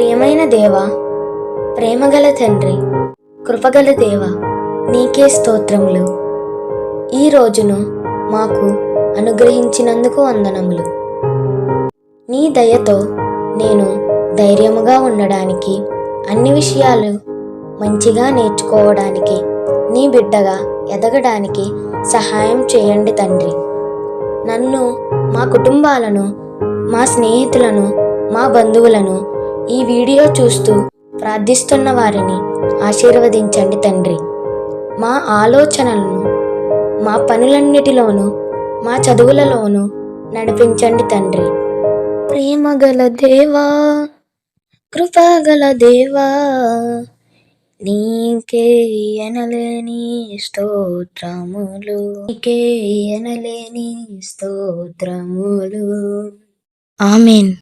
ప్రియమైన దేవా, ప్రేమగల తండ్రి, కృపగల దేవా, నీకే స్తోత్రములు. ఈ రోజును మాకు అనుగ్రహించినందుకు వందనములు. నీ దయతో నేను ధైర్యముగా ఉండడానికి, అన్ని విషయాలు మంచిగా నేర్చుకోవడానికి, నీ బిడ్డగా ఎదగడానికి సహాయం చేయండి తండ్రి. నన్ను, మా కుటుంబాలను, మా స్నేహితులను, మా బంధువులను, ఈ వీడియో చూస్తూ ప్రార్థిస్తున్న వారిని ఆశీర్వదించండి తండ్రి. మా ఆలోచనలను, మా పనులన్నిటిలోనూ, మా చదువులలోనూ నడిపించండి తండ్రి. ప్రేమగల దేవా, కృపగల దేవా, నీకే ఎనలేని స్తోత్రములు, నీకే ఎనలేని స్తోత్రములు. ఆమేన్.